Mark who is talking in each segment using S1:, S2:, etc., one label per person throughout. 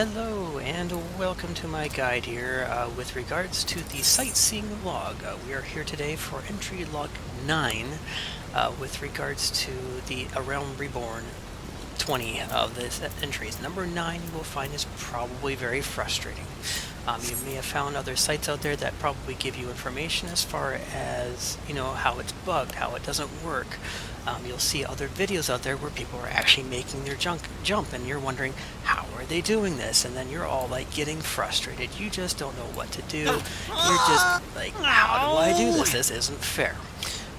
S1: Hello and welcome to my guide here with regards to the Sightseeing Log. We are here today for entry log 9 with regards to the ARR Realm Reborn 20 of the entries. Number 9 you will find is probably very frustrating. You may have found other sites out there that probably give you information as far as, how it's bugged, how it doesn't work. You'll see other videos out there where people are actually making their jump and you're wondering, how are they doing this? And then you're all like getting frustrated. You just don't know what to do. You're just like, how do I do this? This isn't fair.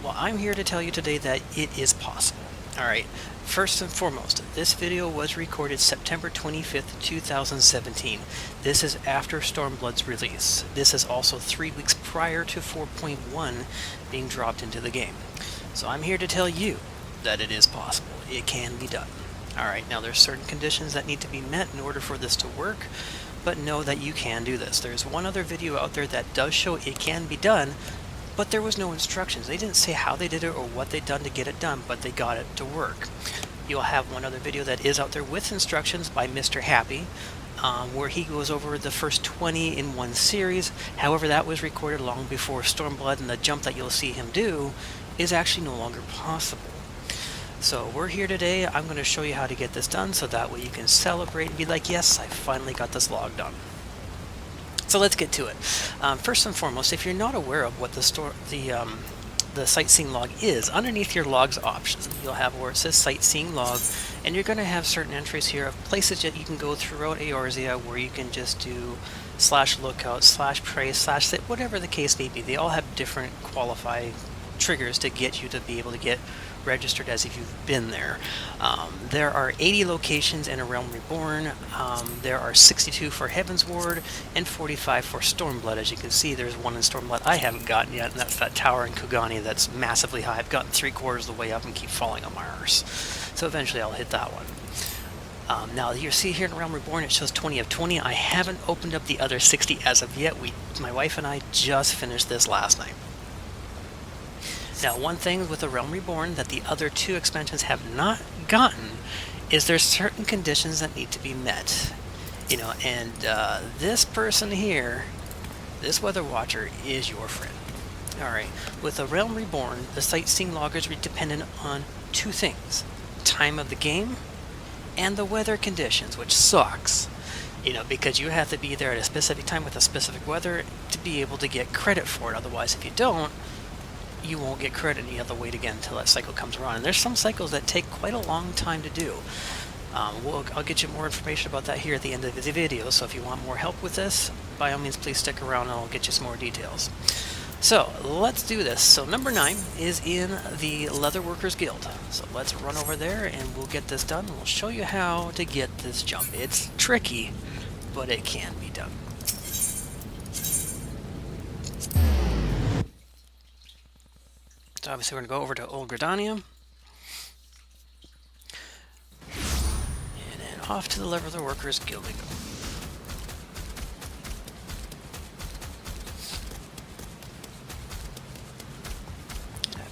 S1: Well, I'm here to tell you today that it is possible. Alright, first and foremost, this video was recorded September 25th, 2017. This is after Stormblood's release. This is also 3 weeks prior to 4.1 being dropped into the game. So I'm here to tell you that it is possible. It can be done. Alright, now there's certain conditions that need to be met in order for this to work, but know that you can do this. There's one other video out there that does show it can be done, but there was no instructions. They didn't say how they did it or what they'd done to get it done, but they got it to work. You'll have one other video that is out there with instructions by Mr. Happy, where he goes over the first 20 in one series. However, that was recorded long before Stormblood, and the jump that you'll see him do is actually no longer possible. So we're here today. I'm going to show you how to get this done so that way you can celebrate and be like, yes, I finally got this log done. So let's get to it. First and foremost, if you're not aware of what the Sightseeing Log is, underneath your log's options, you'll have where it says Sightseeing Log, and you're going to have certain entries here of places that you can go throughout Eorzea where you can just do /lookout, /pray, /sit, whatever the case may be. They all have different qualifying triggers to get you to be able to get registered as if you've been there. There are 80 locations in ARR Realm Reborn. There are 62 for Heavensward and 45 for Stormblood. As you can see, there's one in Stormblood I haven't gotten yet, and that's that tower in Kugani that's massively high. I've gotten 3/4 of the way up and keep falling on my arse. So eventually I'll hit that one. Now you see here in Realm Reborn it shows 20 of 20. I haven't opened up the other 60 as of yet. My wife and I just finished this last night. Now, one thing with the Realm Reborn that the other 2 expansions have not gotten is there's certain conditions that need to be met. And this person here, this Weather Watcher, is your friend. Alright, with the Realm Reborn, the Sightseeing Log is dependent on 2 things. Time of the game and the weather conditions, which sucks. Because you have to be there at a specific time with a specific weather to be able to get credit for it. Otherwise, if you don't, you won't get credit, and you have to wait again until that cycle comes around. And there's some cycles that take quite a long time to do. I'll get you more information about that here at the end of the video, so if you want more help with this, by all means please stick around and I'll get you some more details. So let's do this. So number 9 is in the Leatherworkers Guild. So let's run over there and we'll get this done. We'll show you how to get this jump. It's tricky, but it can be done. So obviously we're going to go over to Old Gridania. And then off to the Leatherworkers Guild we go.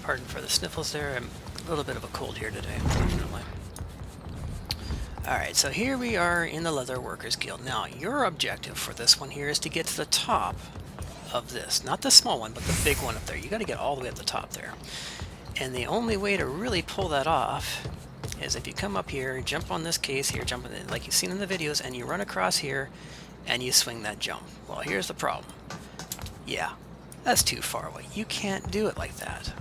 S1: Pardon for the sniffles there. I'm a little bit of a cold here today, unfortunately. Alright, so here we are in the Leatherworkers Guild. Now, your objective for this one here is to get to the top of this. Not the small one, but the big one up there. You got to get all the way up the top there. And the only way to really pull that off is if you come up here, jump on this case here, jump in it like you've seen in the videos, and you run across here, and you swing that jump. Well, here's the problem. Yeah, that's too far away. You can't do it like that.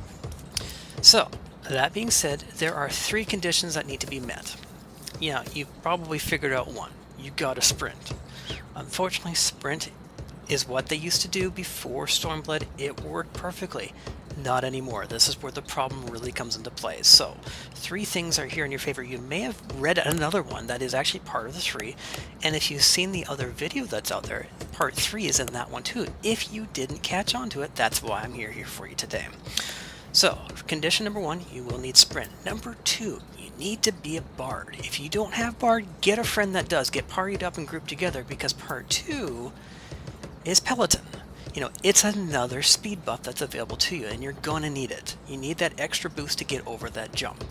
S1: So, that being said, there are 3 conditions that need to be met. Yeah, you've probably figured out one. You gotta sprint. Unfortunately, sprint is what they used to do before Stormblood. It worked perfectly. Not anymore. This is where the problem really comes into play. So, 3 things are here in your favor. You may have read another one that is actually part of the 3, and if you've seen the other video that's out there, part 3 is in that one too. If you didn't catch on to it, that's why I'm here for you today. So, condition number 1, you will need sprint. Number 2, you need to be a bard. If you don't have bard, get a friend that does. Get partied up and grouped together, because part 2 is Peloton. It's another speed buff that's available to you, and you're going to need it. You need that extra boost to get over that jump.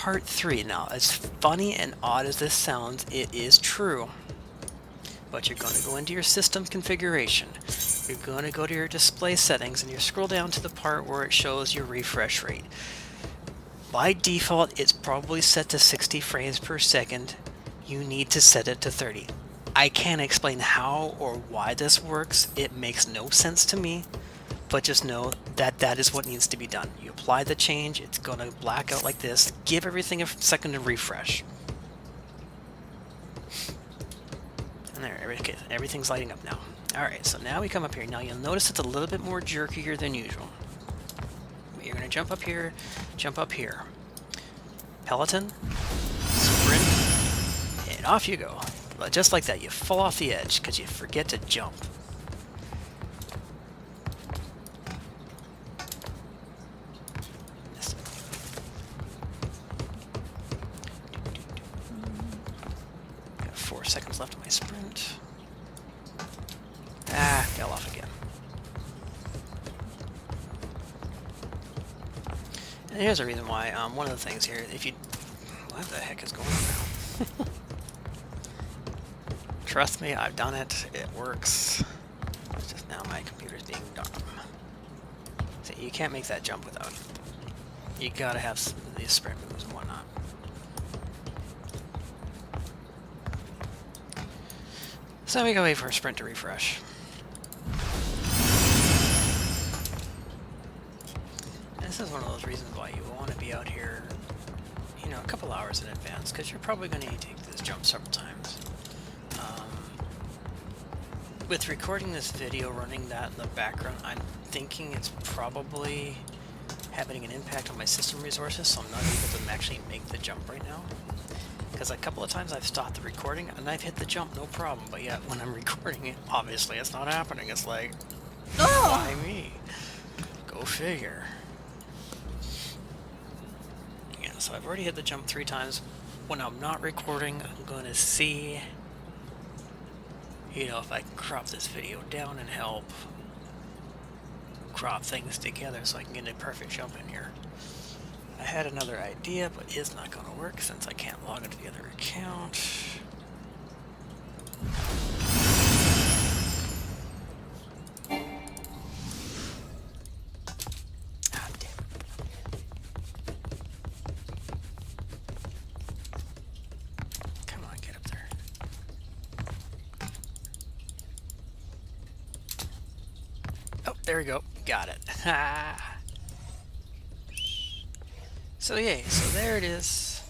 S1: part 3. Now, as funny and odd as this sounds, it is true. But you're going to go into your system configuration. You're going to go to your display settings and you scroll down to the part where it shows your refresh rate. By default, it's probably set to 60 frames per second. You need to set it to 30. I can't explain how or why this works. It makes no sense to me, but just know that that is what needs to be done. You apply the change, it's going to black out like this. Give everything a second to refresh. And there, everything's lighting up now. Alright, so now we come up here. Now you'll notice it's a little bit more jerkier than usual. You're going to jump up here, Peloton, sprint, and off you go. Just like that, you fall off the edge because you forget to jump. Got 4 seconds left of my sprint. Ah, fell off again. And here's the reason why. One of the things here, if you... What the heck is going on now? Trust me, I've done it. It works. It's just now my computer's being dumb. See, you can't make that jump without... You gotta have some of these sprint moves and whatnot. So we gotta wait for a sprint to refresh. This is one of those reasons why you want to be out here, you know, a couple hours in advance, because you're probably going to need to take this jump several times. With recording this video, running that in the background, I'm thinking it's probably having an impact on my system resources, so I'm not able to actually make the jump right now. Because a couple of times I've stopped the recording and I've hit the jump, no problem, but yet when I'm recording it, obviously it's not happening. It's like, why me? Go figure. Yeah, so I've already hit the jump 3 times. When I'm not recording, I'm going to see, you know, if I can crop this video down and help crop things together so I can get a perfect jump in here. I had another idea, but it's not going to work since I can't log into the other account. Ah, damn. Come on, get up there. Oh, there we go. Got it. So yay, so there it is.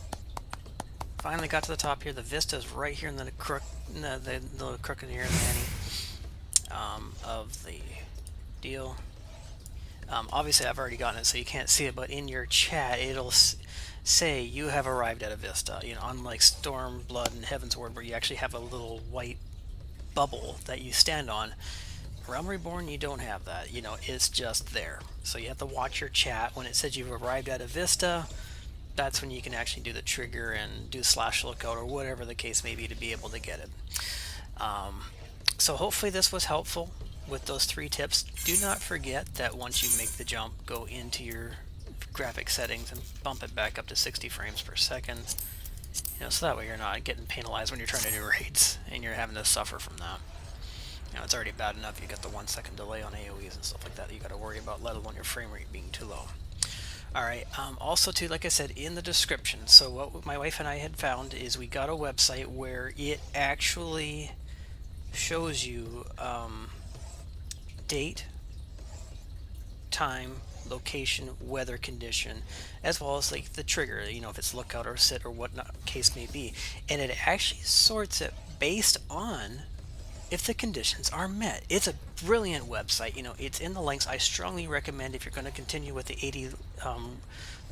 S1: Finally got to the top here. The Vista's right here in the crook, the little crook in here, Manny, of the deal. Obviously I've already gotten it, so you can't see it, but in your chat it'll say you have arrived at a Vista. You know, unlike Storm, Blood, and Heaven's Word, where you actually have a little white bubble that you stand on. Realm Reborn, you don't have that. You know, it's just there. So you have to watch your chat. When it says you've arrived at a Vista, that's when you can actually do the trigger and do /lookout or whatever the case may be to be able to get it. So hopefully this was helpful with those 3 tips. Do not forget that once you make the jump, go into your graphic settings and bump it back up to 60 frames per second. You know, so that way you're not getting penalized when you're trying to do raids and you're having to suffer from that. You know, it's already bad enough you got the 1 second delay on AoEs and stuff like that you got to worry about, let alone your frame rate being too low. Alright, also too, like I said, in the description, so what my wife and I had found is we got a website where it actually shows you date, time, location, weather condition, as well as like the trigger, you know, if it's lookout or sit or whatnot case may be, and it actually sorts it based on if the conditions are met. It's a brilliant website. You know, it's in the links. I strongly recommend, if you're going to continue with the 80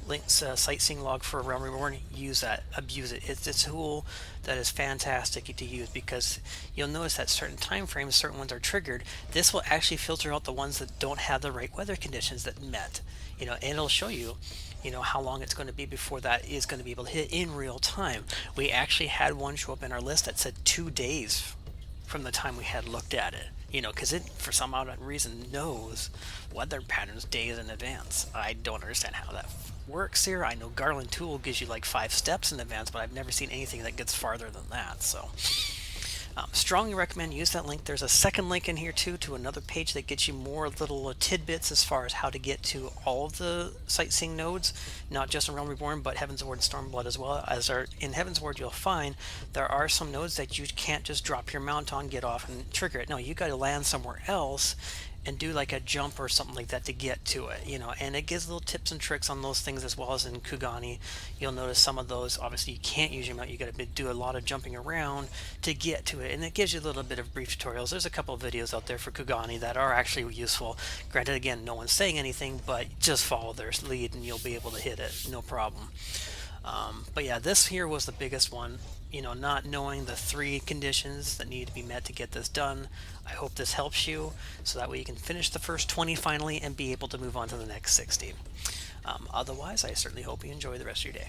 S1: links sightseeing log for Realm Reborn, use that, abuse it. It's a tool that is fantastic to use, because you'll notice that certain time frames, certain ones are triggered. This will actually filter out the ones that don't have the right weather conditions that met. You know, and it'll show you, you know, how long it's going to be before that is going to be able to hit in real time. We actually had one show up in our list that said 2 days from the time we had looked at it. because it, for some odd reason, knows weather patterns days in advance. I don't understand how that works here. I know Garland Tool gives you like 5 steps in advance, but I've never seen anything that gets farther than that. So strongly recommend use that link. There's a second link in here too to another page that gets you more little tidbits as far as how to get to all of the sightseeing nodes, not just in Realm Reborn, but Heaven's Ward and Stormblood as well. In Heaven's Ward, you'll find there are some nodes that you can't just drop your mount on, get off, and trigger it. No, you got to land somewhere else and do like a jump or something like that to get to it, and it gives little tips and tricks on those things, as well as in Kugani. You'll notice some of those, obviously you can't use your mount, you got to do a lot of jumping around to get to it, and it gives you a little bit of brief tutorials. There's a couple of videos out there for Kugani that are actually useful. Granted, again, no one's saying anything, but just follow their lead and you'll be able to hit it, no problem. But yeah, this here was the biggest one, not knowing the 3 conditions that need to be met to get this done. I hope this helps you, so that way you can finish the first 20 finally and be able to move on to the next 60. Otherwise, I certainly hope you enjoy the rest of your day.